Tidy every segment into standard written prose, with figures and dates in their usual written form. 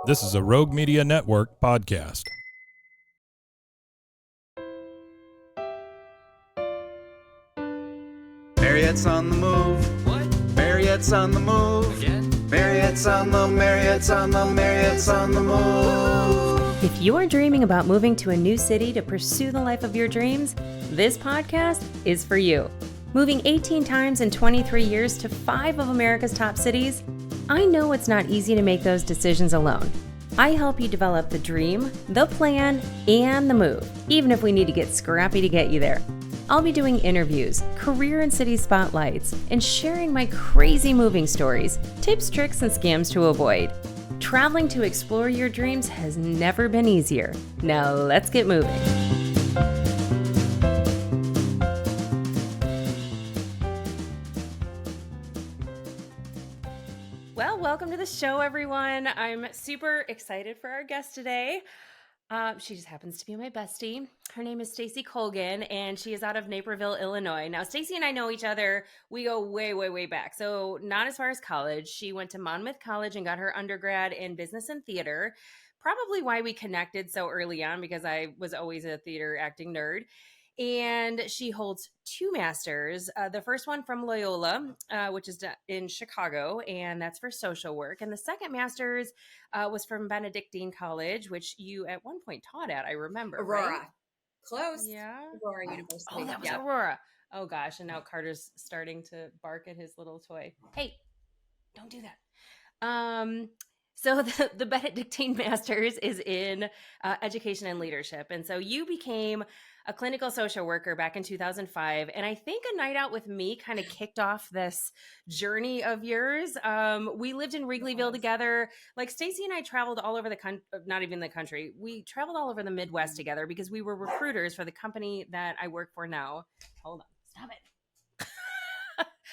This is a Rogue Media Network podcast. Marriott's on the move. What? Marriott's on the move. Again? Marriott's on the move. If you are dreaming about moving to a new city to pursue the life of your dreams, this podcast is for you. Moving 18 times in 23 years to 5 of America's top cities, I know it's not easy to make those decisions alone. I help you develop the dream, the plan, and the move, even if we need to get scrappy to get you there. I'll be doing interviews, career and city spotlights, and sharing my crazy moving stories, tips, tricks, and scams to avoid. Traveling to explore your dreams has never been easier. Now let's get moving. Well, welcome to the show, everyone. I'm super excited for our guest today. She just happens to be my bestie. Her name is Stacy Colgan, and she is out of Naperville, Illinois. Now, Stacy and I know each other. We go way, way, way back. So not as far as college. She went to Monmouth College and got her undergrad in business and theater. Probably why we connected so early on, because I was always a theater acting nerd. And she holds 2 masters. The first one from Loyola, which is in Chicago, and that's for social work. And the second master's was from Benedictine College, which you at one point taught at, I remember. Aurora. Right? Close. Yeah. Aurora University. Oh, that was Aurora. Oh, gosh. And now Carter's starting to bark at his little toy. Hey, don't do that. So the Benedictine Masters is in education and leadership. And so you became a clinical social worker back in 2005. And I think a night out with me kind of kicked off this journey of yours. We lived in Wrigleyville together. Like Stacy and I traveled all over the country, not even the country. We traveled all over the Midwest together because we were recruiters for the company that I work for now. Hold on. Stop it.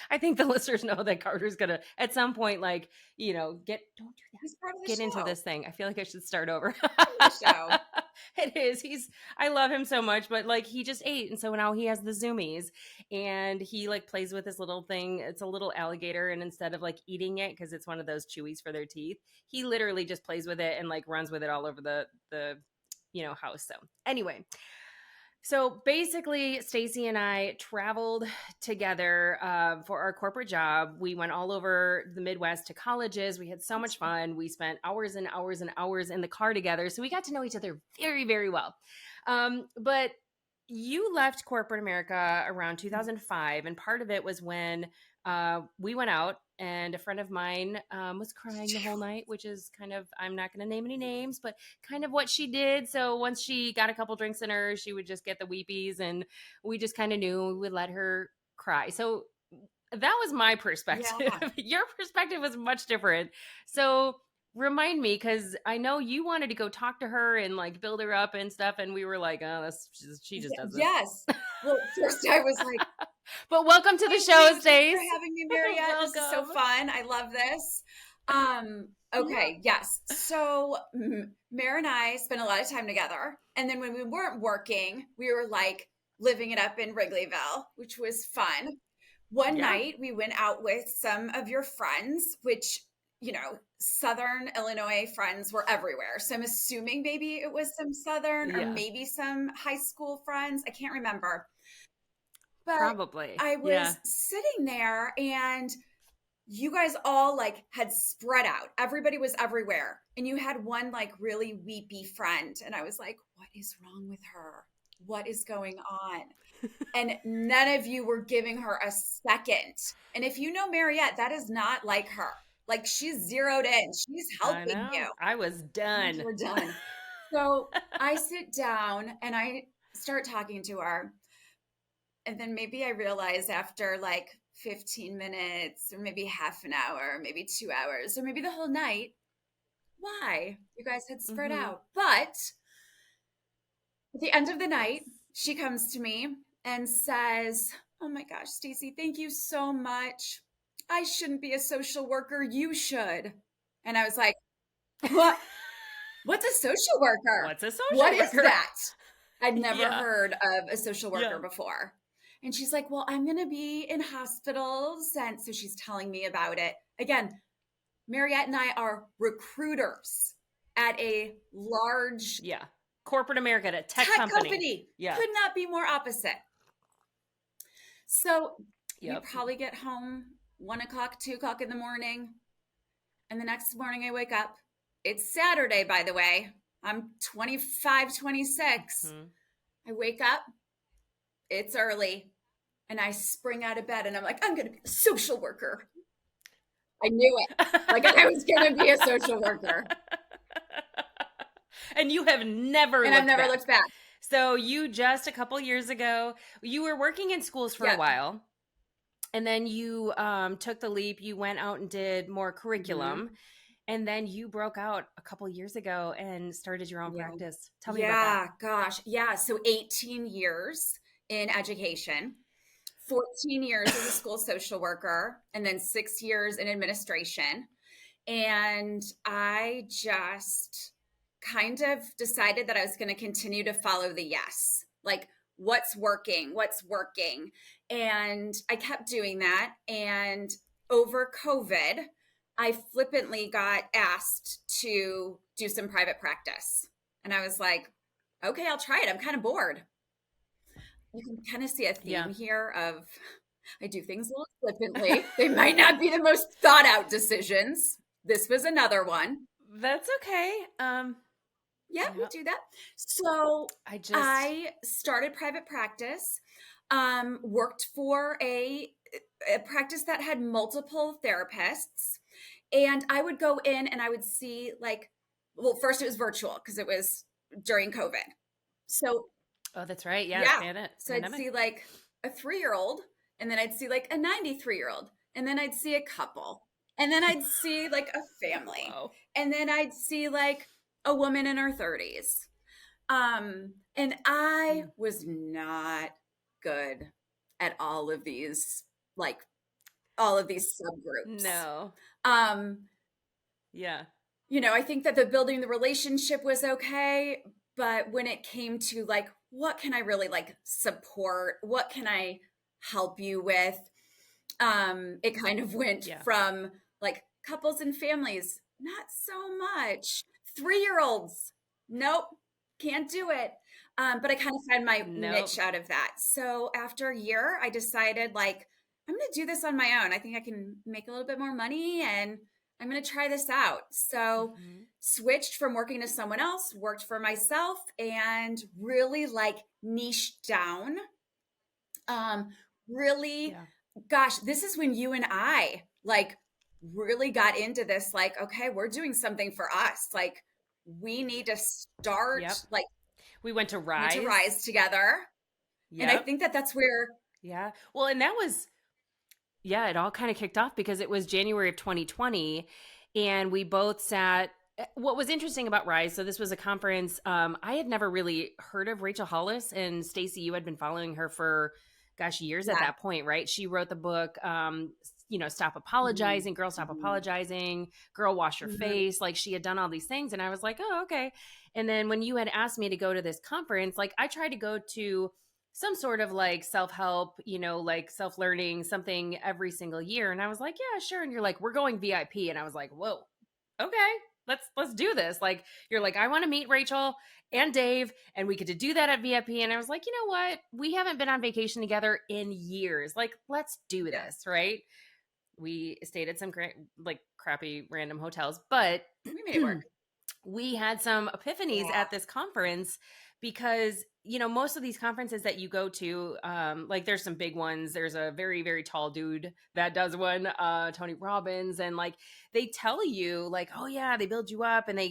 I think the listeners know that Carter's gonna at some point, like, you know, don't do that. He's part of the Get show. into this thing. I feel like I should start over. The show. It is. I love him so much, but like he just ate, and so now he has the zoomies, and he like plays with this little thing. It's a little alligator, and instead of like eating it because it's one of those chewies for their teeth, he literally just plays with it and like runs with it all over the house. So anyway. So basically, Stacy and I traveled together for our corporate job. We went all over the Midwest to colleges. We had so much fun. We spent hours and hours and hours in the car together. So we got to know each other very, very well. But you left corporate America around 2005. And part of it was when we went out and a friend of mine was crying the whole night, which is kind of, I'm not going to name any names, but kind of what she did. So once she got a couple drinks in her, she would just get the weepies, and we just kind of knew we would let her cry. So that was my perspective. Yeah. Your perspective was much different. So remind me, because I know you wanted to go talk to her and like build her up and stuff. And we were like, oh, she just does this. Yes. Well, first I was like, but welcome to the show, Stace. Thanks for having me, Marriott. This is so fun. I love this. Okay. Yes. So Mare and I spent a lot of time together. And then when we weren't working, we were like living it up in Wrigleyville, which was fun. One night we went out with some of your friends, which, you know, Southern Illinois friends were everywhere. So I'm assuming maybe it was some Southern or maybe some high school friends. I can't remember. But probably. I was sitting there and you guys all like had spread out. Everybody was everywhere. And you had one like really weepy friend. And I was like, what is wrong with her? What is going on? And none of you were giving her a second. And if you know Marriott, that is not like her. Like she's zeroed in. She's helping you. I was done. We're done. So I sit down and I start talking to her. And then maybe I realize after like 15 minutes or maybe half an hour, maybe 2 hours, or maybe the whole night, why you guys had spread out. But at the end of the night, she comes to me and says, oh my gosh, Stacy, thank you so much. I shouldn't be a social worker. You should. And I was like, what? What's a social worker? What's a social worker? What is that? I'd never heard of a social worker Yeah. before. And she's like, well, I'm going to be in hospitals. And so she's telling me about it. Again, Marriott and I are recruiters. at a large Yeah. Corporate America at a tech tech company. company. Yeah. Could not be more opposite. So we Yep. probably get home 1 o'clock, 2 o'clock in the morning. And the next morning I wake up. It's Saturday, by the way. I'm 25, 26. Mhm. I wake up. It's early. And I spring out of bed and I'm like, I'm going to be a social worker. I knew it. Like I was going to be a social worker. And you have never And looked I've never back. looked back. So you just a couple years ago, you were working in schools for a Yep. while. And then you took the leap. You went out and did more curriculum. And then you broke out a couple years ago and started your own Yeah. practice. Tell me about that. Gosh. Yeah. So 18 years in education, 14 years as a school social worker, and then 6 years in administration. And I just kind of decided that I was going to continue to follow the yes. Like, what's working? What's working? And I kept doing that. And over COVID, I flippantly got asked to do some private practice. And I was like, okay, I'll try it. I'm kind of bored. You can kind of see a theme here of I do things a little flippantly. They might not be the most thought out decisions. This was another one. That's okay. Yeah, we do that. So I started private practice, worked for a practice that had multiple therapists. And I would go in and I would see first it was virtual because it was during COVID. So Oh, that's right. Yeah. So I'd see like a 3-year-old, and then I'd see like a 93-year-old, and then I'd see a couple, and then I'd see like a family, and then I'd see like a woman in her 30s. And I was not good at all of these subgroups. No. Yeah. You know, I think that the building the relationship was okay, but when it came to like, what can I really like support? What can I help you with? It kind of went from like couples and families, not so much. 3-year-olds, nope, can't do it. But I kind of found my niche out of that. So after a year, I decided like, I'm going to do this on my own. I think I can make a little bit more money and I'm going to try this out. So switched from working to someone else, worked for myself, and really like niched down. Gosh, this is when you and I like really got into this, like, okay, we're doing something for us. Like we need to start, like we went to Rise together. And I think that that's where. Yeah. Well, and that was, it all kind of kicked off because it was January of 2020 and we both sat. What was interesting about Rise, so this was a conference, I had never really heard of Rachel Hollis, and Stacy, you had been following her for, years at that point, right? She wrote the book, Stop Apologizing, Girl, Stop Apologizing, Girl, Wash Your Face. Like she had done all these things and I was like, oh, okay. And then when you had asked me to go to this conference, like I tried to go to some sort of like self-help, like self-learning, something every single year. And I was like, yeah, sure. And you're like, we're going VIP. And I was like, whoa, okay, let's do this. Like, you're like, I want to meet Rachel and Dave and we get to do that at VIP. And I was like, you know what? We haven't been on vacation together in years. Like, let's do this. Right. We stayed at some crappy random hotels, but we made it work. We had some epiphanies at this conference because, most of these conferences that you go to, like there's some big ones. There's a very, very tall dude that does one, Tony Robbins. And like, they tell you like, oh yeah, they build you up and they,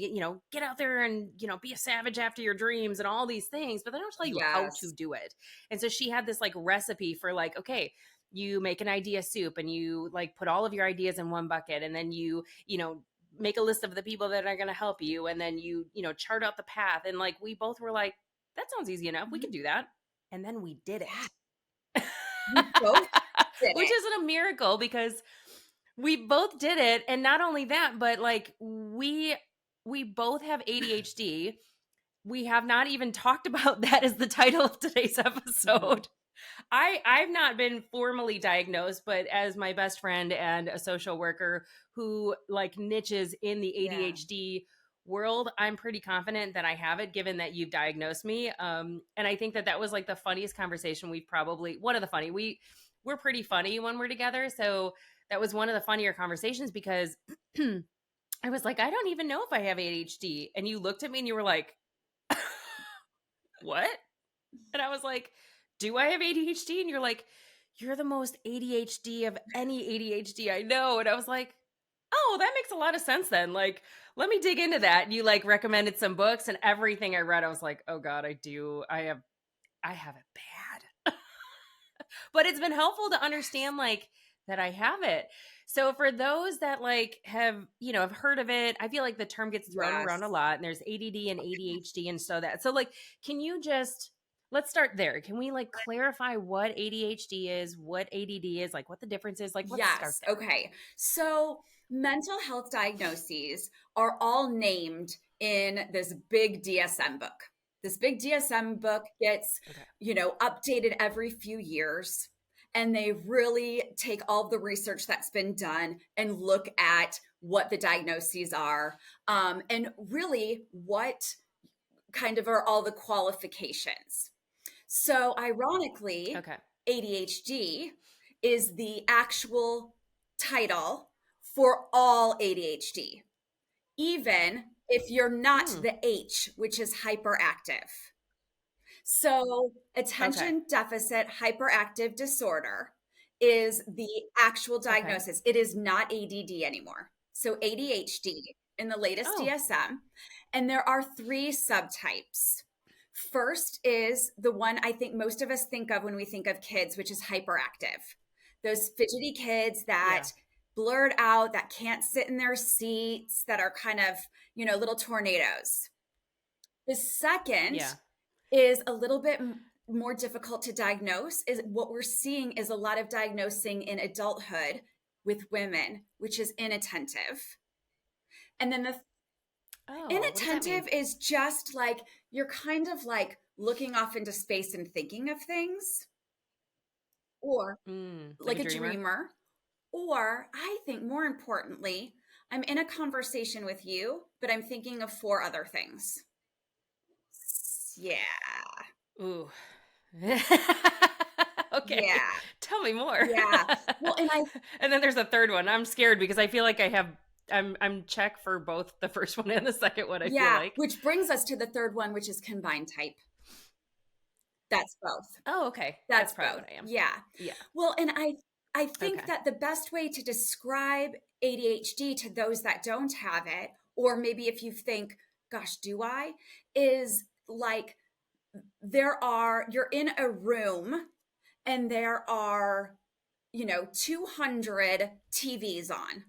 get out there and, be a savage after your dreams and all these things, but they don't tell you how to do it. And so she had this like recipe for like, okay, you make an idea soup and you like put all of your ideas in one bucket. And then you make a list of the people that are going to help you. And then you chart out the path. And like, we both were like, that sounds easy enough. We can do that. And then we did it. We both did Which isn't a miracle because we both did it. And not only that, but like we both have ADHD. We have not even talked about that as the title of today's episode. I've not been formally diagnosed, but as my best friend and a social worker who like niches in the ADHD world, I'm pretty confident that I have it, given that you've diagnosed me. And I think that was like the funniest conversation one of the funny, we're pretty funny when we're together. So that was one of the funnier conversations because I was like, I don't even know if I have ADHD. And you looked at me and you were like, what? And I was like, do I have ADHD? And you're like, you're the most ADHD of any ADHD I know. And I was like, oh, that makes a lot of sense then. Like, let me dig into that. And you like recommended some books, and everything I read, I was like, oh God, I have it bad. But it's been helpful to understand like that I have it. So for those that like have heard of it, I feel like the term gets thrown around a lot, and there's ADD and ADHD. And so like, can you let's start there. Can we like clarify what ADHD is, what ADD is, like what the difference is? Like, let's start there. Okay. So mental health diagnoses are all named in this big DSM book. This big DSM book gets, updated every few years. And they really take all of the research that's been done and look at what the diagnoses are, and really what kind of are all the qualifications. So ironically, ADHD is the actual title for all ADHD, even if you're not the H, which is hyperactive. So attention deficit hyperactive disorder is the actual diagnosis. It is not ADD anymore. So ADHD in the latest DSM, and there are 3 subtypes. First is the one I think most of us think of when we think of kids, which is hyperactive. Those fidgety kids that blurt out, that can't sit in their seats, that are kind of, little tornadoes. The second is a little bit more difficult to diagnose. Is what we're seeing is a lot of diagnosing in adulthood with women, which is inattentive. And then the inattentive is just like you're kind of like looking off into space and thinking of things, or like a dreamer. Or I think more importantly, I'm in a conversation with you, but I'm thinking of 4 other things. Yeah. Ooh. Okay. Yeah. Tell me more. Yeah. Well, and then there's a third one. I'm scared because I feel like I'm check for both the first one and the second one. I feel like. Which brings us to the third one, which is combined type. That's both. Oh, okay. That's probably both. what I am. Yeah. Yeah. Well, and I think that the best way to describe ADHD to those that don't have it, or maybe if you think, gosh, do I, is like you're in a room and there are, 200 TVs on,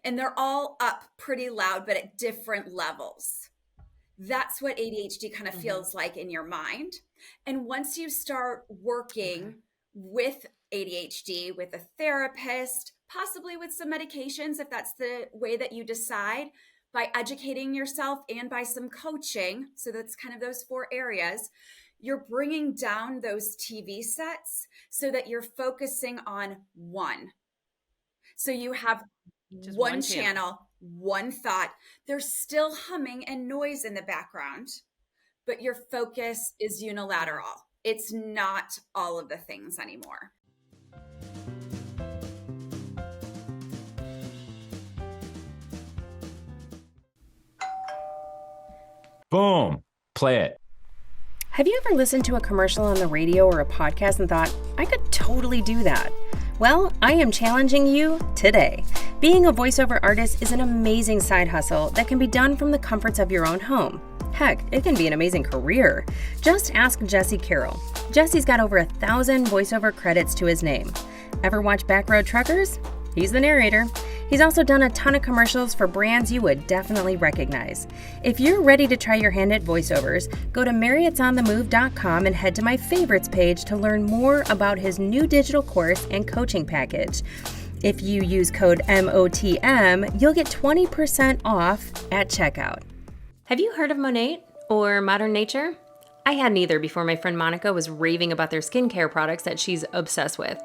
and they're all up pretty loud, but at different levels. That's what ADHD kind of feels like in your mind. And once you start working with ADHD, with a therapist, possibly with some medications, if that's the way that you decide, by educating yourself and by some coaching, so that's kind of those 4 areas, you're bringing down those TV sets so that you're focusing on one. So you have just one channel, one thought. There's still humming and noise in the background, but your focus is unilateral. It's not all of the things anymore. Boom. Play it. Have you ever listened to a commercial on the radio or a podcast and thought, I could totally do that? Well, I am challenging you today. Being a voiceover artist is an amazing side hustle that can be done from the comforts of your own home. Heck, it can be an amazing career. Just ask Jesse Carroll. Jesse's got over 1,000 voiceover credits to his name. Ever watch Backroad Truckers? He's the narrator. He's also done a ton of commercials for brands you would definitely recognize. If you're ready to try your hand at voiceovers, go to marriottsonthemove.com and head to my favorites page to learn more about his new digital course and coaching package. If you use code MOTM, you'll get 20% off at checkout. Have you heard of Monat or Modern Nature? I had neither before my friend Monica was raving about their skincare products that she's obsessed with.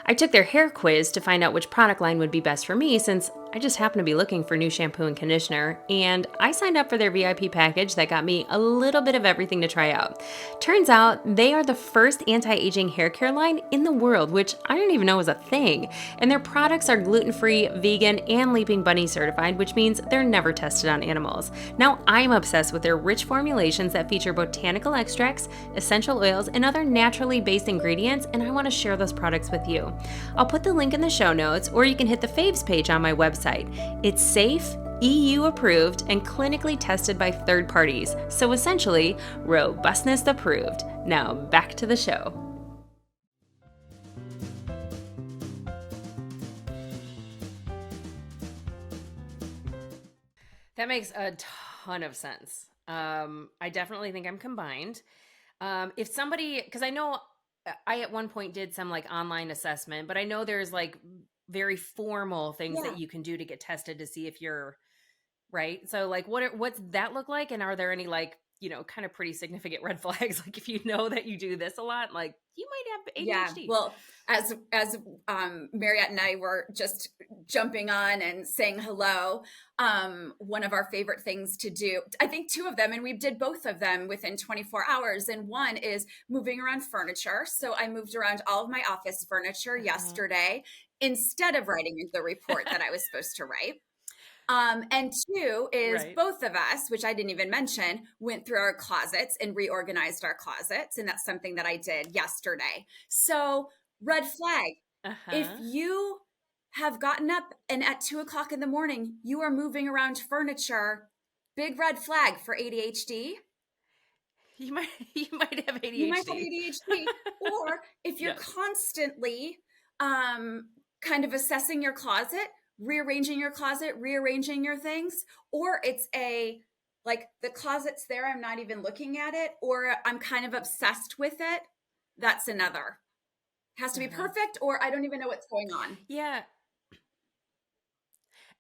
I took their hair quiz to find out which product line would be best for me since I just happened to be looking for new shampoo and conditioner, and I signed up for their VIP package that got me a little bit of everything to try out. Turns out they are the first anti-aging hair care line in the world, which I didn't even know was a thing. And their products are gluten-free, vegan, and Leaping Bunny certified, which means they're never tested on animals. Now I'm obsessed with their rich formulations that feature botanical extracts, essential oils, and other naturally based ingredients, and I want to share those products with you. I'll put the link in the show notes, or you can hit the faves page on my website. It's safe, EU approved, and clinically tested by third parties, so essentially, robustness approved. Now back to the show. That makes a ton of sense. I definitely think I'm combined. If somebody, because I know I at one point did some like online assessment, but I know there's like very formal things that you can do to get tested to see if you're right. So like what's that look like? And are there any like, kind of pretty significant red flags? Like if you know that you do this a lot, like you might have ADHD. Yeah. Well, as Marriott and I were just jumping on and saying hello, one of our favorite things to do, I think two of them, and we did both of them within 24 hours. And one is moving around furniture. So I moved around all of my office furniture yesterday instead of writing the report that I was supposed to write. And two is both of us, which I didn't even mention, went through our closets and reorganized our closets. And that's something that I did yesterday. So red flag, if you have gotten up and at 2:00 in the morning, you are moving around furniture, big red flag for ADHD. You might have ADHD. You might have ADHD. Or if you're constantly kind of assessing your closet, rearranging your closet, rearranging your things, or it's like the closet's there, I'm not even looking at it, or I'm kind of obsessed with it. That's another. Has to be perfect, or I don't even know what's going on. Yeah.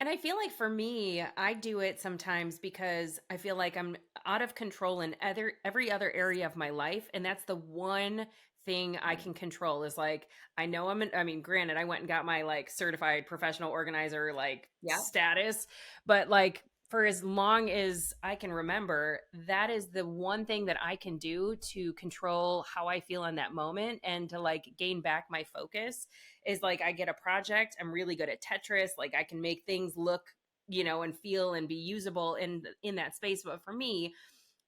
And I feel like for me, I do it sometimes because I feel like I'm out of control in every other area of my life. And that's the one thing I can control is like, I know granted, I went and got my like certified professional organizer, like status, but like for as long as I can remember, that is the one thing that I can do to control how I feel in that moment and to like gain back my focus is like, I get a project. I'm really good at Tetris. Like I can make things look, and feel and be usable in that space. But for me,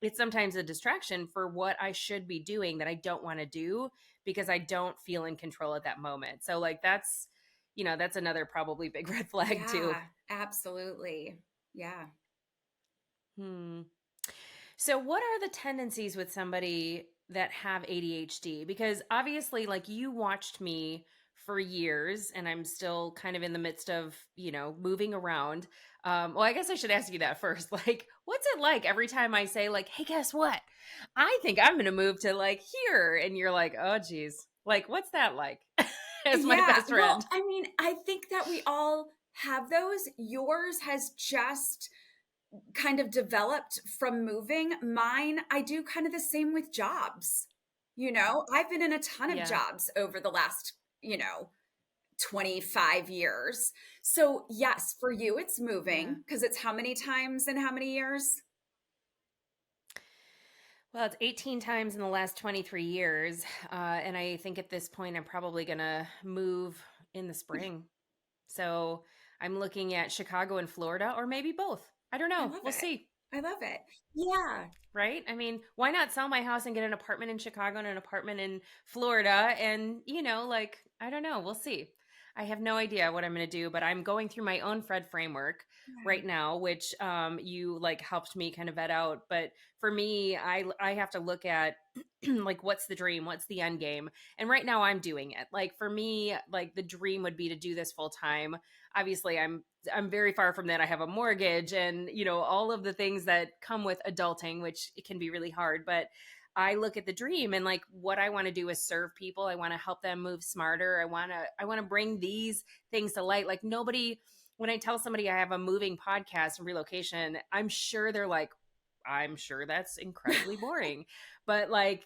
it's sometimes a distraction for what I should be doing that I don't want to do because I don't feel in control at that moment. So like, that's another probably big red flag too. Absolutely. Yeah. So what are the tendencies with somebody that have ADHD? Because obviously like you watched me for years and I'm still kind of in the midst of, moving around. Well, I guess I should ask you that first. Like, what's it like every time I say like, hey, guess what? I think I'm going to move to like here. And you're like, oh, geez. Like, what's that like? As my best friend. Well, I mean, I think that we all have those. Yours has just kind of developed from moving. Mine, I do kind of the same with jobs. I've been in a ton of jobs over the last, 25 years. So yes, for you, it's moving because it's how many times in how many years? Well, it's 18 times in the last 23 years. And I think at this point, I'm probably going to move in the spring. So I'm looking at Chicago and Florida, or maybe both. I don't know. We'll see. I love it. Yeah. Right? I mean, why not sell my house and get an apartment in Chicago and an apartment in Florida? And, I don't know. We'll see. I have no idea what I'm going to do, but I'm going through my own Fred framework right now, which you like helped me kind of vet out. But for me, I have to look at like, what's the dream? What's the end game? And right now I'm doing it. Like for me, like the dream would be to do this full time. Obviously I'm very far from that. I have a mortgage and, all of the things that come with adulting, which it can be really hard, but I look at the dream and like what I want to do is serve people. I want to help them move smarter. I want to bring these things to light. Like when I tell somebody I have a moving podcast and relocation, I'm sure they're like, I'm sure that's incredibly boring. But like,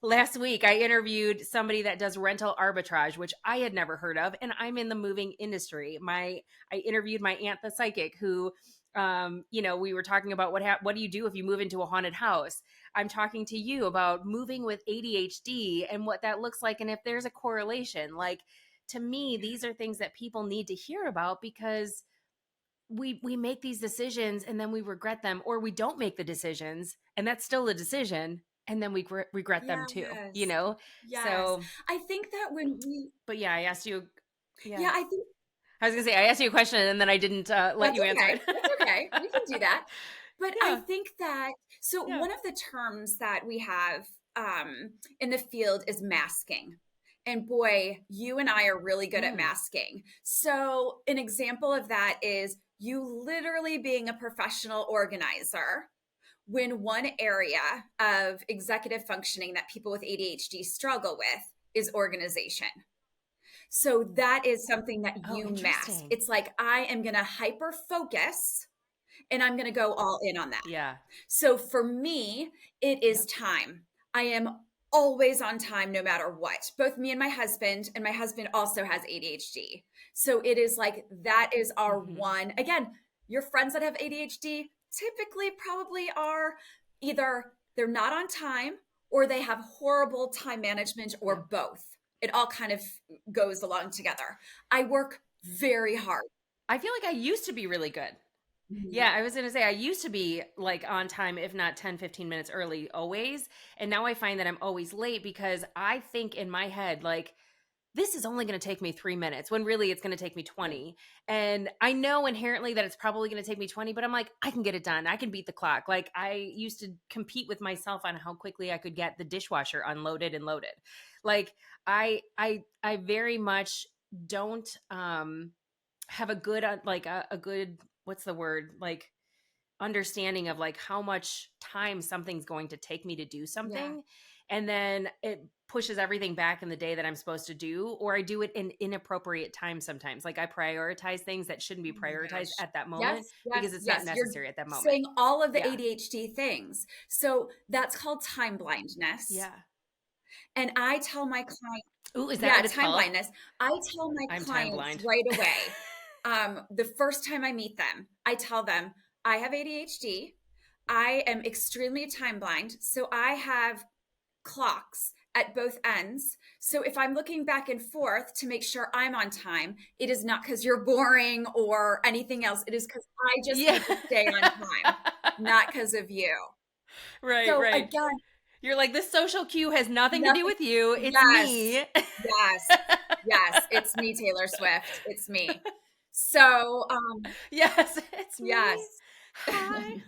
last week I interviewed somebody that does rental arbitrage, which I had never heard of. And I'm in the moving industry. I interviewed my aunt, the psychic, who, we were talking about what do you do if you move into a haunted house? I'm talking to you about moving with ADHD and what that looks like. And if there's a correlation, like, to me, these are things that people need to hear about, because we make these decisions and then we regret them, or we don't make the decisions and that's still a decision, and then we regret them too, Yes. So I think that when we, but yeah, I asked you, yeah, I think I was gonna say, I asked you a question and then I didn't let you answer it. That's okay. We can do that. But I Yeah. think that, so Yeah. one of the terms that we have in the field is masking. And boy, you and I are really good at masking. So an example of that is you literally being a professional organizer, when one area of executive functioning that people with ADHD struggle with is organization. So that is something that you mask. Interesting. It's like, I am going to hyper focus and I'm going to go all in on that. Yeah. So for me, it is time. I am always on time, no matter what. Both me and my husband also has ADHD. So it is like, that is our one. Again, your friends that have ADHD typically probably are either they're not on time or they have horrible time management, or both. It all kind of goes along together. I work very hard. I feel like I used to be really good. Yeah, I was going to say, I used to be like on time, if not 10, 15 minutes early, always. And now I find that I'm always late, because I think in my head, like, this is only going to take me 3 minutes, when really it's going to take me 20. And I know inherently that it's probably going to take me 20, but I'm like, I can get it done. I can beat the clock. Like, I used to compete with myself on how quickly I could get the dishwasher unloaded and loaded. Like, I very much don't have a good, a good, what's the word? Like, understanding of like how much time something's going to take me to do something. And then it pushes everything back in the day that I'm supposed to do, or I do it in inappropriate time sometimes. Like, I prioritize things that shouldn't be prioritized at that moment because it's not necessary at that moment. Saying all of the ADHD things. So that's called time blindness. Yeah. And I tell my clients, ooh, is that what it's time called? blindness. I tell my clients right away. The first time I meet them, I tell them, I have ADHD. I am extremely time blind. So I have clocks at both ends. So if I'm looking back and forth to make sure I'm on time, it is not because you're boring or anything else. It is because I just need to stay on time, not because of you. Right, so right. Again, you're like, this social cue has nothing to do with you. It's me. Yes, it's me, Taylor Swift. It's me. So, yes, it's me. Yes. Hi.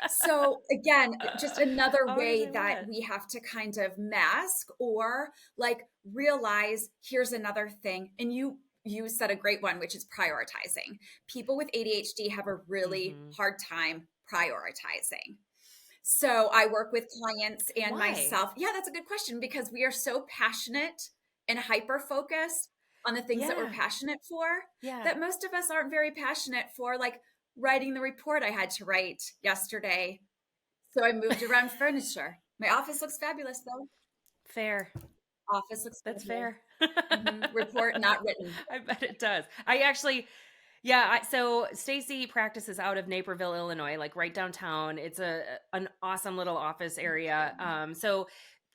So again, just another way I that we have to kind of mask or like realize here's another thing. And you said a great one, which is prioritizing. People with ADHD have a really hard time prioritizing. So I work with clients and myself. Yeah, that's a good question, because we are so passionate and hyper-focused on the things that we're passionate for that most of us aren't very passionate for, like writing the report I had to write yesterday. So I moved around furniture. My office looks fabulous though. Fair. Office looks That's fabulous. fair. Report not written. I bet it does. So Stacy practices out of Naperville, Illinois, like right downtown. It's an awesome little office area. So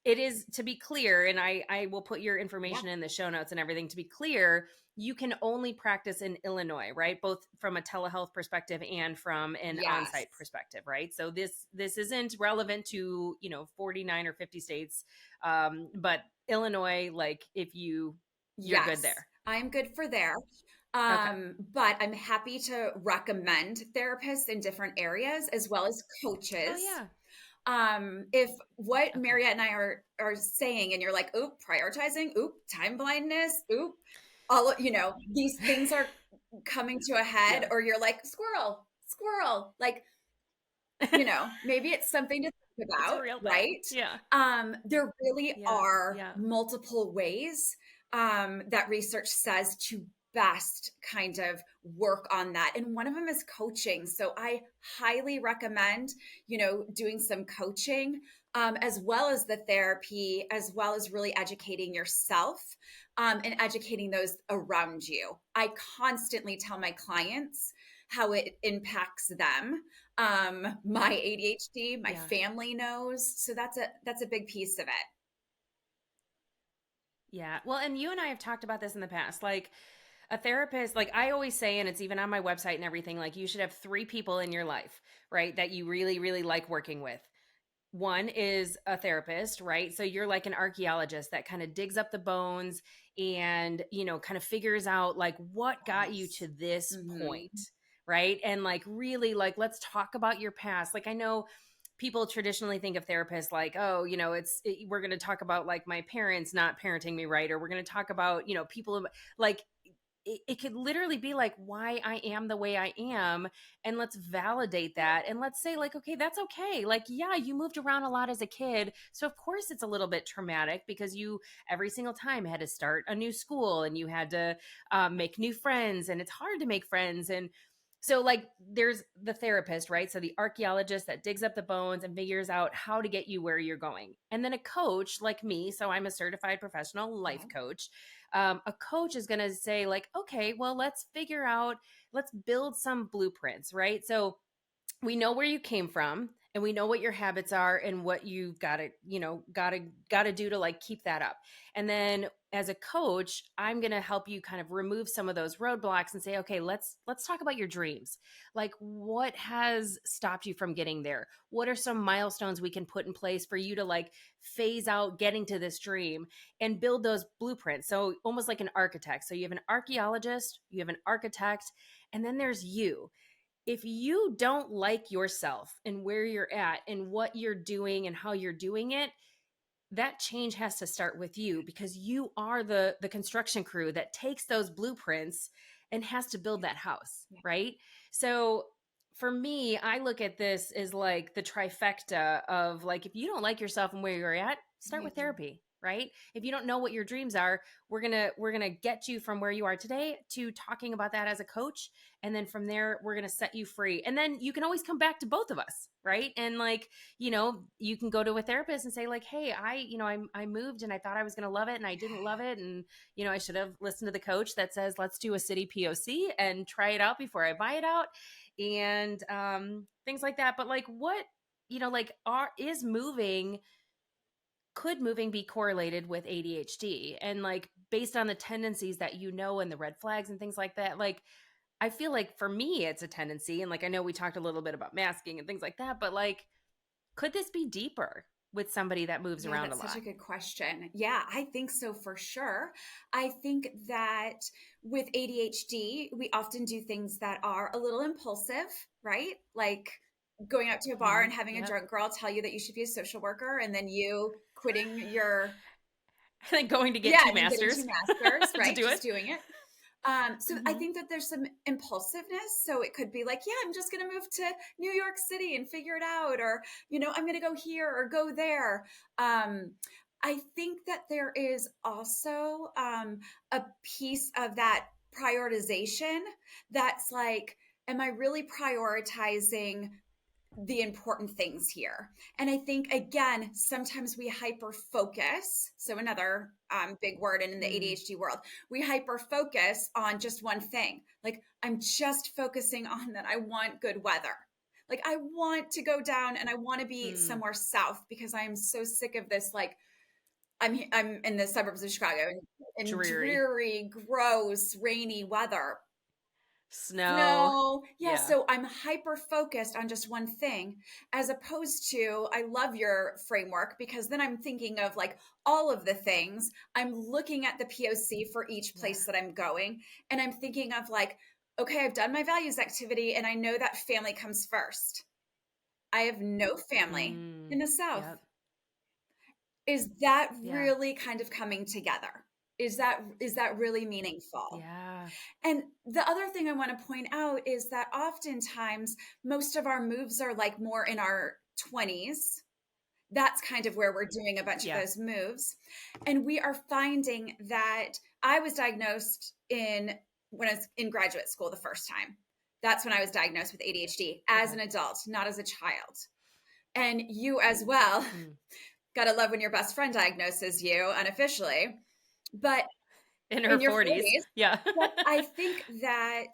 it is, to be clear, and I will put your information in the show notes and everything. To be clear, you can only practice in Illinois, right? Both from a telehealth perspective and from an on-site perspective, right? So this isn't relevant to 49 or 50 states, but Illinois, like if you're good there. I'm good for there. But I'm happy to recommend therapists in different areas as well as coaches. Oh, yeah. If what Mariette and I are saying, and you're like, oop, prioritizing, oop, time blindness, oop, all, these things are coming to a head, or you're like, squirrel, like, maybe it's something to think about, right? Yeah. There really are multiple ways that research says to best kind of work on that. And one of them is coaching. So I highly recommend, doing some coaching, as well as the therapy, as well as really educating yourself, and educating those around you. I constantly tell my clients how it impacts them. My ADHD, my family knows. So that's a big piece of it. Yeah. Well, and you and I have talked about this in the past. Like a therapist, like I always say, and it's even on my website and everything, like you should have 3 people in your life, right? That you really, really like working with. One is a therapist, right? So you're like an archaeologist that kind of digs up the bones and, kind of figures out like what got you to this point, right? And like really like let's talk about your past. Like I know people traditionally think of therapists like, oh, we're going to talk about like my parents not parenting me right, or we're going to talk about, people like it could literally be like why I am the way I am. And let's validate that. And let's say like, okay, that's okay. Like, yeah, you moved around a lot as a kid. So of course it's a little bit traumatic because you every single time had to start a new school and you had to make new friends, and it's hard to make friends. And so like there's the therapist, right? So the archaeologist that digs up the bones and figures out how to get you where you're going. And then a coach like me, so I'm a certified professional life coach. A coach is going to say like, okay, well, let's build some blueprints, right? So we know where you came from and we know what your habits are and what you gotta do to like keep that up. And then as a coach, I'm going to help you kind of remove some of those roadblocks and say, okay, let's talk about your dreams. Like what has stopped you from getting there? What are some milestones we can put in place for you to like phase out getting to this dream and build those blueprints? So almost like an architect. So you have an archaeologist, you have an architect, and then there's you. If you don't like yourself and where you're at and what you're doing and how you're doing it, that change has to start with you, because you are the construction crew that takes those blueprints and has to build that house, right? So for me, I look at this as like the trifecta of like, if you don't like yourself and where you're at, start with therapy, right? If you don't know what your dreams are, we're going to get you from where you are today to talking about that as a coach. And then from there, we're going to set you free. And then you can always come back to both of us, right? And like, you can go to a therapist and say like, hey, I moved and I thought I was going to love it and I didn't love it. And, I should have listened to the coach that says, let's do a city POC and try it out before I buy it out. And things like that. But like what, could moving be correlated with ADHD? And like based on the tendencies that and the red flags and things like that, like I feel like for me it's a tendency. And like I know we talked a little bit about masking and things like that, but like could this be deeper with somebody that moves around a lot? That's such a good question. Yeah, I think so for sure. I think that with ADHD, we often do things that are a little impulsive, right? Like going out to a bar and having a drunk girl tell you that you should be a social worker, and then you quitting your and then going to get 2 masters, right? Just doing it. So I think that there's some impulsiveness. So it could be like, yeah, I'm just going to move to New York City and figure it out, or I'm going to go here or go there. I think that there is also a piece of that prioritization that's like, am I really prioritizing the important things here? And I think, again, sometimes we hyper focus. So another big word in the ADHD world, we hyper focus on just one thing. Like I'm just focusing on that I want good weather. Like I want to go down and I want to be somewhere south because I'm so sick of this. Like I'm in the suburbs of Chicago and dreary, gross, rainy weather. Snow. Yeah. So I'm hyper focused on just one thing, as opposed to, I love your framework because then I'm thinking of like all of the things. I'm looking at the POC for each place that I'm going. And I'm thinking of like, okay, I've done my values activity and I know that family comes first. I have no family in the South. Yep. Is that really kind of coming together? Is that really meaningful? Yeah. And the other thing I want to point out is that oftentimes most of our moves are like more in our 20s. That's kind of where we're doing a bunch of those moves. And we are finding that I was diagnosed in when I was in graduate school the first time. That's when I was diagnosed with ADHD as an adult, not as a child. And you as well. Gotta love when your best friend diagnoses you unofficially. But in her your 40s. Yeah. But I think that,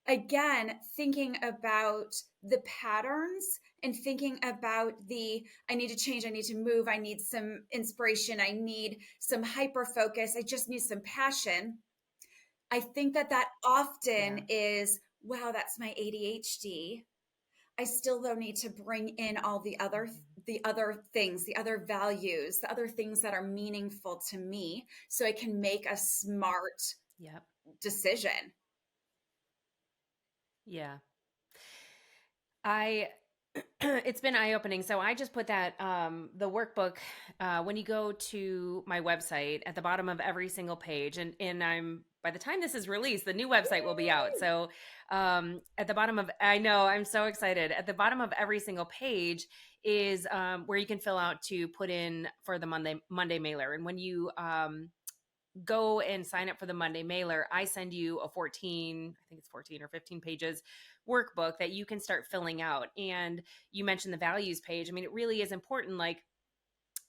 again, thinking about the patterns and thinking about I need to change, I need to move, I need some inspiration, I need some hyper focus, I just need some passion. I think that often is, wow, that's my ADHD. I still though need to bring in all the other things, the other values, the other things that are meaningful to me so I can make a smart decision. Yeah. It's been eye-opening. So I just put that, the workbook, when you go to my website at the bottom of every single page, and by the time this is released, the new website will be out. So, at the bottom of, I know, I'm so excited. At the bottom of every single page is, where you can fill out to put in for the Monday mailer. And when you, go and sign up for the Monday mailer, I send you a 14 or 15 pages workbook that you can start filling out. And you mentioned the values page. I mean, it really is important. Like,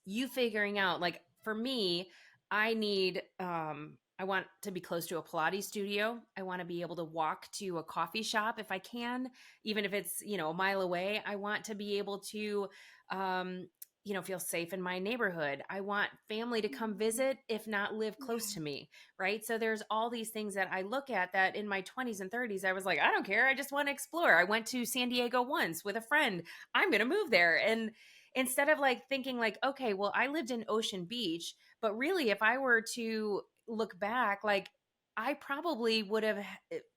you figuring out, like, for me, I need, I want to be close to a Pilates studio. I want to be able to walk to a coffee shop if I can, even if it's, a mile away. I want to be able to, feel safe in my neighborhood. I want family to come visit, if not live close to me. Right. So there's all these things that I look at that in my 20s and 30s, I was like, I don't care. I just want to explore. I went to San Diego once with a friend. I'm going to move there. And instead of like thinking like, okay, well, I lived in Ocean Beach, but really if I were to look back, like, I probably would have,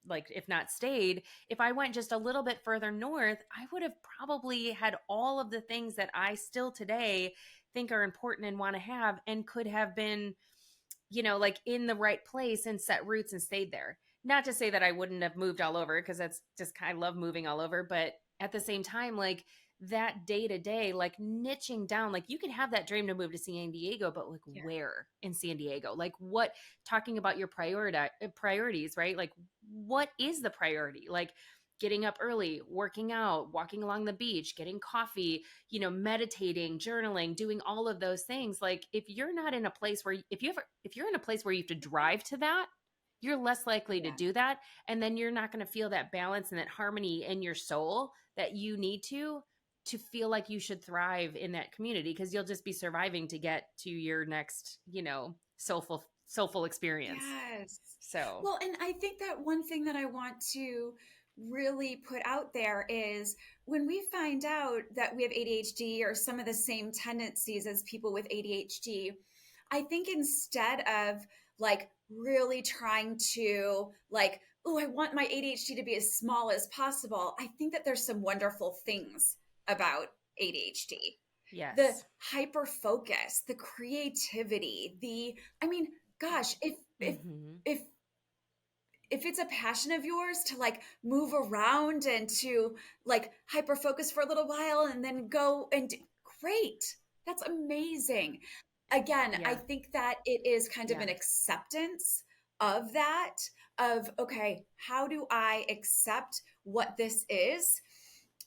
like, if not stayed, if I went just a little bit further north, I would have probably had all of the things that I still today think are important and want to have, and could have been, like, in the right place and set roots and stayed there. Not to say that I wouldn't have moved all over, because that's just, I love moving all over. But at the same time, like, that day to day, like, niching down, like, you can have that dream to move to San Diego, but like, where in San Diego? Like, what, talking about your priorities, right? Like, what is the priority? Like, getting up early, working out, walking along the beach, getting coffee, meditating, journaling, doing all of those things. Like, if you're not in a place where, if you're in a place where you have to drive to that, you're less likely to do that. And then you're not going to feel that balance and that harmony in your soul that you need to feel like you should thrive in that community, because you'll just be surviving to get to your next, soulful experience. Yes. So, well, and I think that one thing that I want to really put out there is, when we find out that we have ADHD or some of the same tendencies as people with ADHD, I think instead of like really trying to like, oh, I want my ADHD to be as small as possible, I think that there's some wonderful things about ADHD. yes, The hyper focus, the creativity, gosh, if it's a passion of yours to like move around and to like hyper focus for a little while and then go and great. That's amazing. Again, I think that it is kind of an acceptance of that, of, okay, how do I accept what this is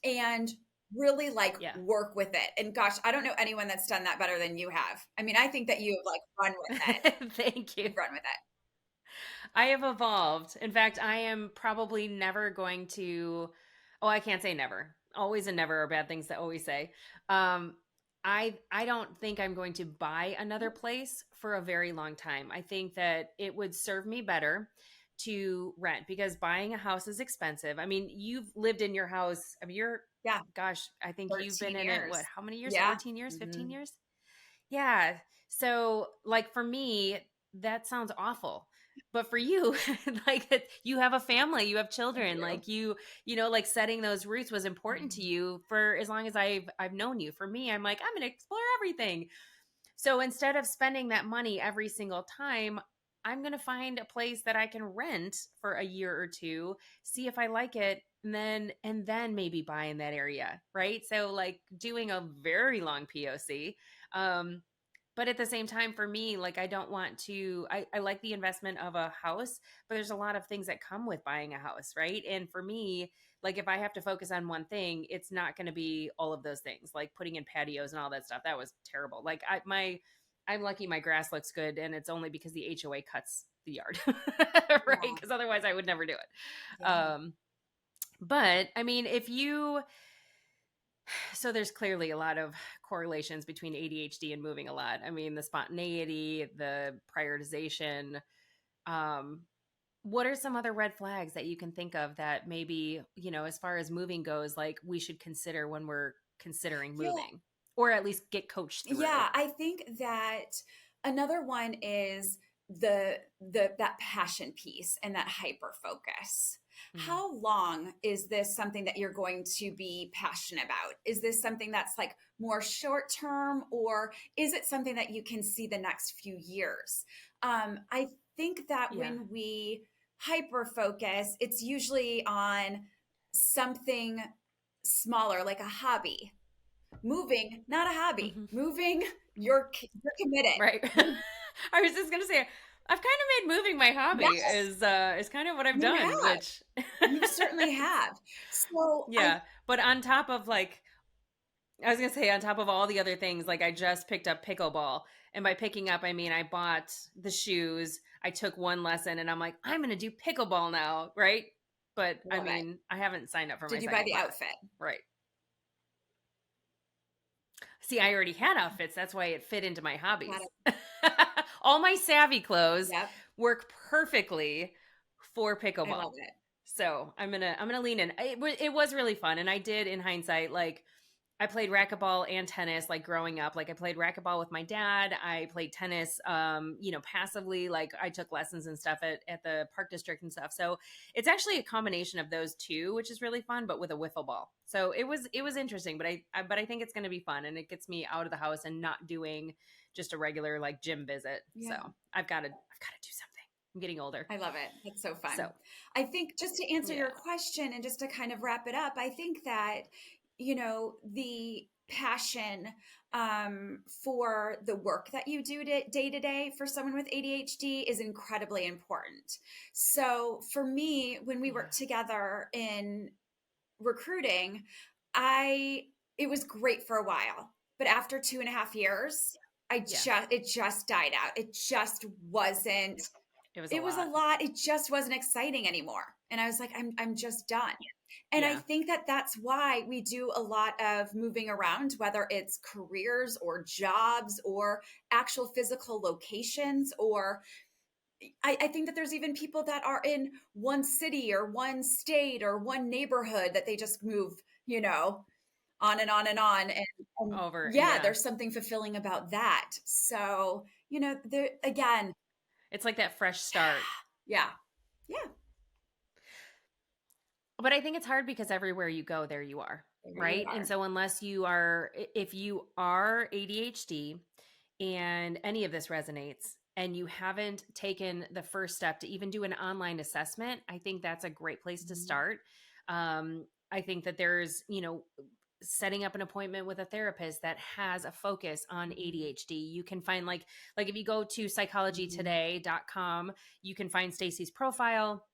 and really like work with it? And gosh, I don't know anyone that's done that better than you have. I mean, I think that you have like run with it. Thank you. You've run with it. I have evolved. In fact, I am probably never going to, I can't say never. Always and never are bad things to always say. I don't think I'm going to buy another place for a very long time. I think that it would serve me better to rent, because buying a house is expensive. I mean, you've lived in your house. I mean, gosh, I think you've been in it, what, how many years? 14 years, 15 years? Yeah. So like, for me, that sounds awful. But for you, like, you have a family, you have children, like like setting those roots was important to you for as long as I've known you. For me, I'm like, I'm going to explore everything. So instead of spending that money every single time, I'm going to find a place that I can rent for a year or two, see if I like it, and then maybe buy in that area. Right. So like doing a very long POC, But at the same time, for me, like I don't want to, I like the investment of a house, but there's a lot of things that come with buying a house, right? And for me, like if I have to focus on one thing, it's not going to be all of those things, like putting in patios and all that stuff. That was terrible. Like I'm lucky my grass looks good, and it's only because the HOA cuts the yard, right? Yeah. Because otherwise I would never do it. Yeah. But I mean, so there's clearly a lot of correlations between ADHD and moving a lot. I mean, the spontaneity, the prioritization. Um, what are some other red flags that you can think of that maybe, as far as moving goes, like we should consider when we're considering Yeah. moving, or at least get coached through? Yeah, I think that another one is that passion piece and that hyper focus. Mhm. How long is this something that you're going to be passionate about? Is this something that's like more short term, or is it something that you can see the next few years? I think that Yeah. when we hyper focus, it's usually on something smaller, like a hobby. Moving, not a hobby. Mhm. Moving, you're committed. Right. I was just gonna say, I've kind of made moving my hobby. Yes, Is kind of what I've you done, have. which You certainly have. So I yeah. But on top of like, I was gonna say, on top of all the other things, like I just picked up pickleball, and by picking up, I mean I bought the shoes. I took one lesson, and I'm like, I'm gonna do pickleball now, right? But I love it. mean, I haven't signed up for my Did you buy second the class, outfit? right? See, I already had outfits. That's why it fit into my hobbies. Got it. All my savvy clothes Yep. work perfectly for I pickleball. love it. So I'm gonna lean in. It was really fun, and I did, in hindsight, like I played racquetball and tennis like growing up. Like I played racquetball with my dad. I played tennis, passively. Like I took lessons and stuff at the park district and stuff. So it's actually a combination of those two, which is really fun, but with a wiffle ball. So it was interesting, but I think it's going to be fun, and it gets me out of the house and not doing just a regular like gym visit. Yeah. So I've got to do something. I'm getting older. I love it. It's so fun. So I think just to answer yeah. your question and just to kind of wrap it up, I think that, the passion for the work that you do day to day for someone with ADHD is incredibly important. So for me, when we worked together in recruiting, it was great for a while, but after 2.5 years, it just died out. It just wasn't. It was a lot. It just wasn't exciting anymore. And I was like, I'm just done. And I Yeah. think that that's why we do a lot of moving around, whether it's careers or jobs or actual physical locations. Or I think that there's even people that are in one city or one state or one neighborhood that they just move, on and on and on. And Over. yeah, Yeah. there's something fulfilling about that. So, there again, It's like that fresh start. yeah. Yeah. But I think it's hard because everywhere you go, there you are, There you right? are. And so if you are ADHD and any of this resonates and you haven't taken the first step to even do an online assessment, I think that's a great place to Mhm. start. I think that there's, setting up an appointment with a therapist that has a focus on ADHD. You can find like if you go to psychologytoday.com, you can find Stacy's profile.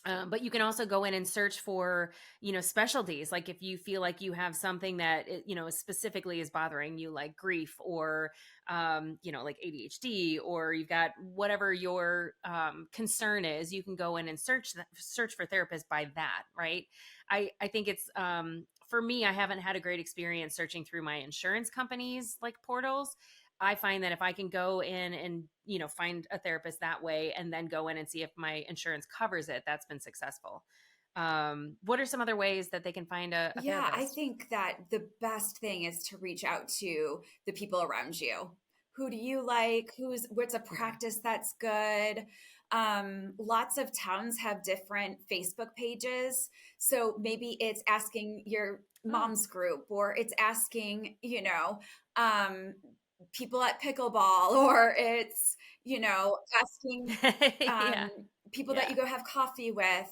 But you can also go in and search for, specialties. Like if you feel like you have something that, specifically is bothering you, like grief or, like ADHD, or you've got whatever your concern is, you can go in and search for therapists by that. Right. I think it's, for me, I haven't had a great experience searching through my insurance companies like portals. I find that if I can go in and, find a therapist that way and then go in and see if my insurance covers it, that's been successful. What are some other ways that they can find a Yeah, therapist? I think that the best thing is to reach out to the people around you. Who do you like? What's a practice that's good? Lots of towns have different Facebook pages. So maybe it's asking your mom's group, or it's asking, people at pickleball, or it's, asking Yeah. people that you go have coffee with,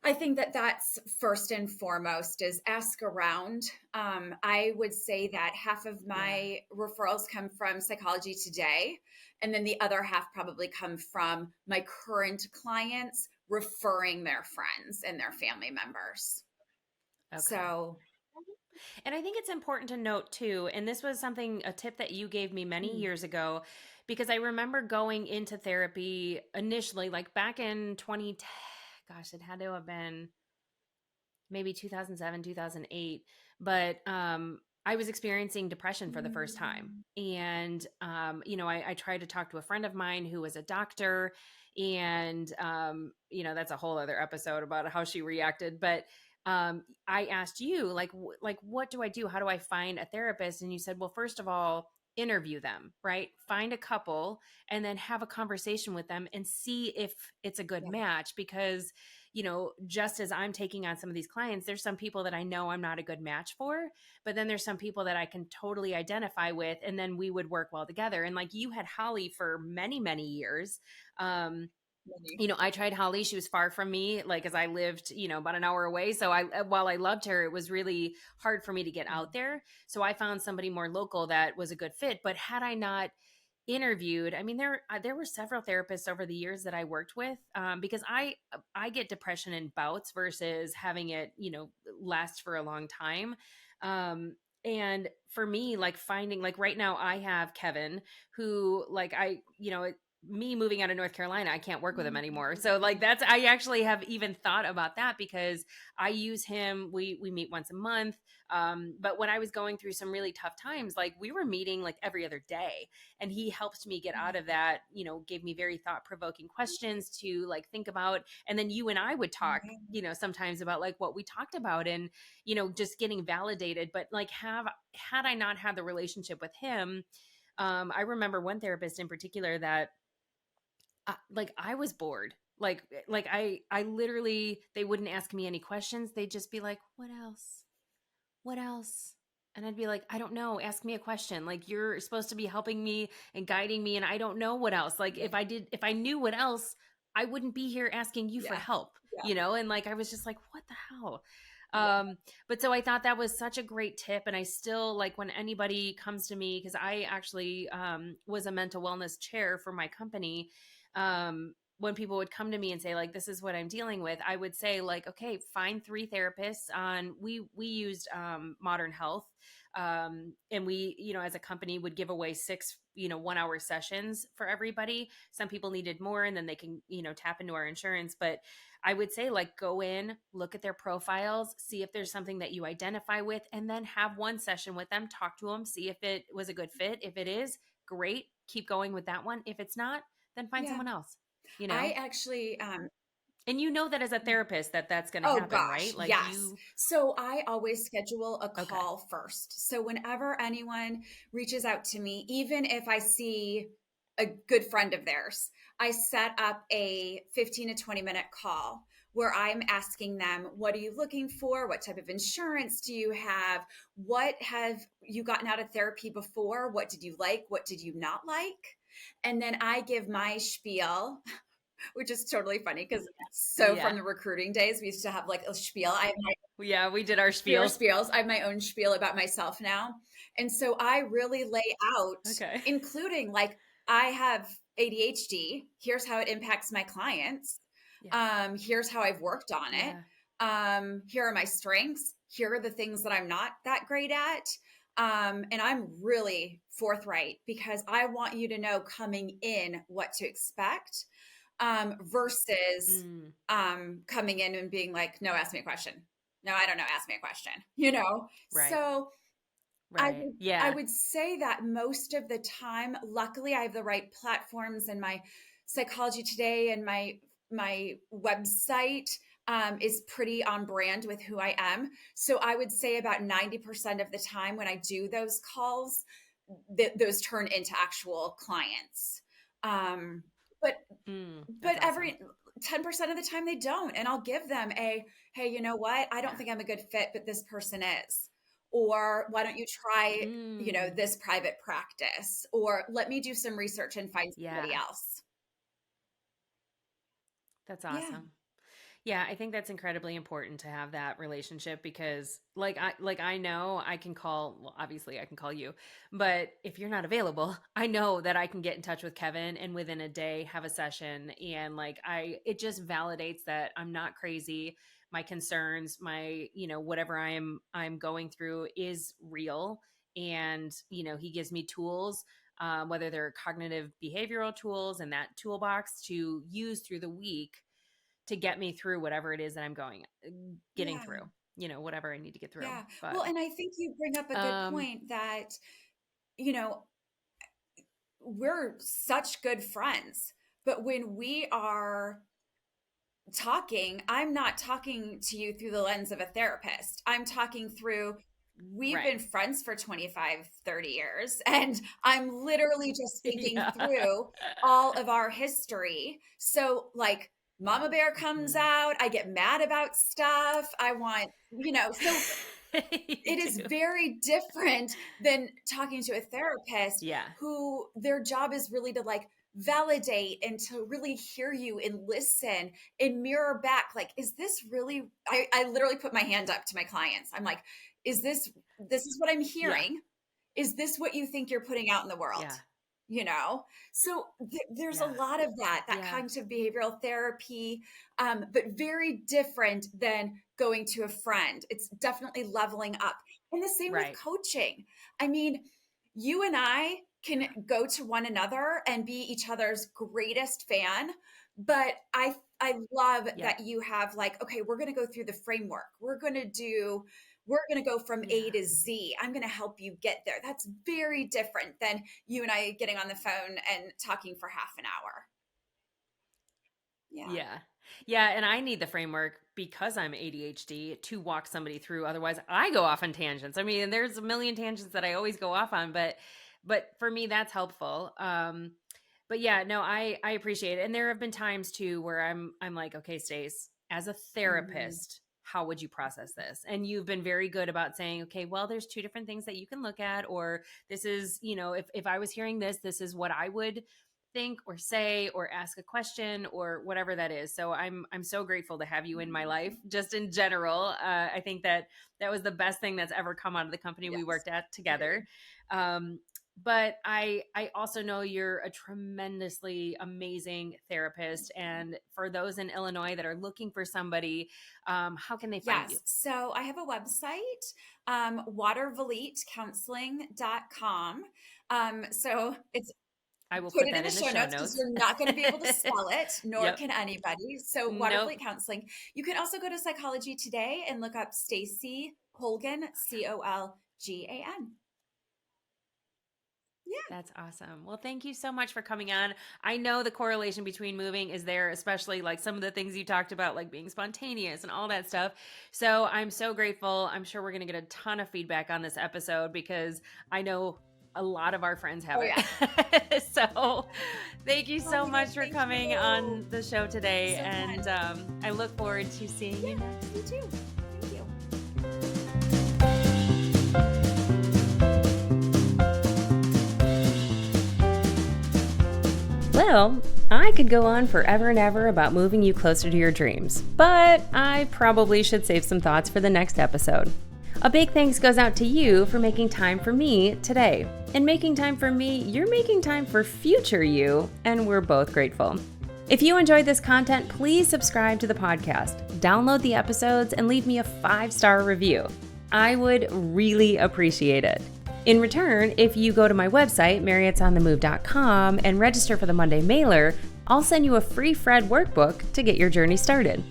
I think that that's first and foremost is ask around. I would say that half of my referrals come from Psychology Today, and then the other half probably come from my current clients referring their friends and their family members. Okay. So, And I think it's important to note too, and this was a tip that you gave me many years ago, because I remember going into therapy initially, like back in 2010, gosh, it had to have been maybe 2007, 2008. But I was experiencing depression for the first time. And, I tried to talk to a friend of mine who was a doctor. And, that's a whole other episode about how she reacted. But I asked you, like, what do I do? How do I find a therapist? And you said, well, first of all, interview them, right? Find a couple and then have a conversation with them and see if it's a good match. Because just as I'm taking on some of these clients, there's some people that I know I'm not a good match for, but then there's some people that I can totally identify with, and then we would work well together. And like you had Holly for many, many years. I tried Holly. She was far from me, like, as I lived, about an hour away. So while I loved her, it was really hard for me to get out there. So I found somebody more local that was a good fit. But had I not interviewed, I mean, there were several therapists over the years that I worked with, because I get depression in bouts versus having it last for a long time. And for me, like finding, like right now I have Kevin, who, like, me moving out of North Carolina, I can't work with him anymore. So like I actually have even thought about that, because I use him. We meet once a month. But when I was going through some really tough times, like we were meeting like every other day, and he helped me get out of that, gave me very thought-provoking questions to like think about. And then you and I would talk, sometimes about like what we talked about, and, just getting validated. But like had I not had the relationship with him, I remember one therapist in particular that I was bored. Like I literally, they wouldn't ask me any questions. They'd just be like, what else? What else? And I'd be like, I don't know. Ask me a question. Like, you're supposed to be helping me and guiding me, and I don't know what else. Like, if I knew what else, I wouldn't be here asking you for help, And like, I was just like, what the hell? But so I thought that was such a great tip. And I still, like, when anybody comes to me, because I actually was a mental wellness chair for my company. When people would come to me and say, like, this is what I'm dealing with, I would say, like, okay, find 3 therapists we used Modern Health. And we, as a company, would give away 6, 1-hour sessions for everybody. Some people needed more, and then they can, tap into our insurance. But I would say, like, go in, look at their profiles, see if there's something that you identify with, and then have one session with them, talk to them, see if it was a good fit. If it is, great, keep going with that one. If it's not, then find someone else, I actually, and that as a therapist, that's going to happen, right? Like, yes. So I always schedule a call first. So whenever anyone reaches out to me, even if I see a good friend of theirs, I set up a 15 to 20-minute call where I'm asking them, what are you looking for? What type of insurance do you have? What have you gotten out of therapy before? What did you like? What did you not like? And then I give my spiel, which is totally funny because from the recruiting days, we used to have like a spiel. We did our spiels. I have my own spiel about myself now. And so I really lay out, including like, I have ADHD. Here's how it impacts my clients. Here's how I've worked on it. Here are my strengths. Here are the things that I'm not that great at. And I'm really forthright because I want you to know coming in what to expect, versus coming in and being like, no, ask me a question. No, I don't know. Ask me a question, Right. So right. I would say that most of the time, luckily I have the right platforms, and my Psychology Today and my website is pretty on brand with who I am. So I would say about 90% of the time when I do those calls, those turn into actual clients. But every 10% of the time they don't. And I'll give them hey, you know what? I don't think I'm a good fit, but this person is. Or why don't you try, this private practice? Or let me do some research and find somebody else. That's awesome. Yeah, I think that's incredibly important to have that relationship because I know I can call, well, obviously I can call you, but if you're not available, I know that I can get in touch with Kevin and within a day have a session, and it just validates that I'm not crazy. My concerns, my, whatever I'm going through is real, and he gives me tools, whether they're cognitive behavioral tools and that toolbox to use through the week to get me through whatever it is that I'm getting Yeah. through, whatever I need to get through. Yeah. But, Well, and I think you bring up a good point that, you know, we're such good friends, but when we are talking, I'm not talking to you through the lens of a therapist. I'm talking through, we've Right. been friends for 25, 30 years, and I'm literally just thinking Yeah. through all of our history. So like Mama Bear comes out, I get mad about stuff. I want, so it is very different than talking to a therapist Yeah. who their job is really to like validate and to really hear you and listen and mirror back. Like, is this really, I literally put my hand up to my clients. I'm like, this is what I'm hearing. Is this what you think you're putting out in the world? Yeah. So there's a Yeah. lot of that Yeah. cognitive behavioral therapy, but very different than going to a friend. It's definitely leveling up. And the same Right. with coaching. I mean, you and I can go to one another and be each other's greatest fan, but I love that you have like, okay, we're going to go through the framework. We're going to go from A to Z. I'm going to help you get there. That's very different than you and I getting on the phone and talking for half an hour. Yeah. Yeah. And I need the framework because I'm ADHD to walk somebody through. Otherwise I go off on tangents. I mean, there's a million tangents that I always go off on, but for me, that's helpful. But yeah, no, I appreciate it. And there have been times too where I'm like, okay, Stace, as a therapist, how would you process this? And you've been very good about saying, okay, well, there's two different things that you can look at, or this is, if I was hearing this is what I would think or say or ask a question or whatever that is. So I'm so grateful to have you in my life, just in general. I think that was the best thing that's ever come out of the company we worked at together. But I also know you're a tremendously amazing therapist. And for those in Illinois that are looking for somebody, how can they find you? So I have a website, watervlietcounseling.com. So I will put put it that in the show notes because notes. you're not going to be able to spell it, nor can anybody. So Watervliet Counseling. You can also go to Psychology Today and look up Stacy Colgan, Colgan. Yeah. That's awesome. Well, thank you so much for coming on. I know the correlation between moving is there, especially like some of the things you talked about, like being spontaneous and all that stuff. So I'm so grateful. I'm sure we're going to get a ton of feedback on this episode because I know a lot of our friends have it. So thank you so much for coming on the show today. And I look forward to seeing you. You too. Thank you. Well, I could go on forever and ever about moving you closer to your dreams, but I probably should save some thoughts for the next episode. A big thanks goes out to you for making time for me today. And making time for me, you're making time for future you, and we're both grateful. If you enjoyed this content, please subscribe to the podcast, download the episodes, and leave me a 5-star review. I would really appreciate it. In return, if you go to my website, marriottsonthemove.com, and register for the Monday mailer, I'll send you a free Fred workbook to get your journey started.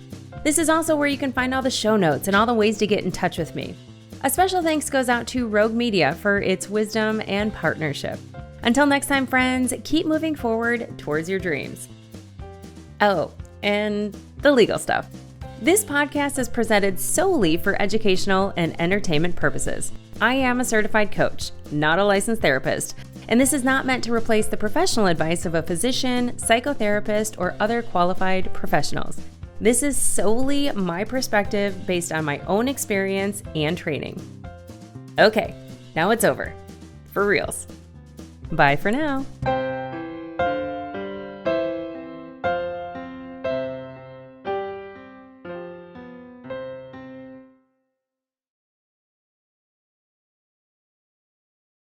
This is also where you can find all the show notes and all the ways to get in touch with me. A special thanks goes out to Rogue Media for its wisdom and partnership. Until next time, friends, keep moving forward towards your dreams. Oh, and the legal stuff. This podcast is presented solely for educational and entertainment purposes. I am a certified coach, not a licensed therapist, and this is not meant to replace the professional advice of a physician, psychotherapist, or other qualified professionals. This is solely my perspective based on my own experience and training. Okay, now it's over. For reals. Bye for now.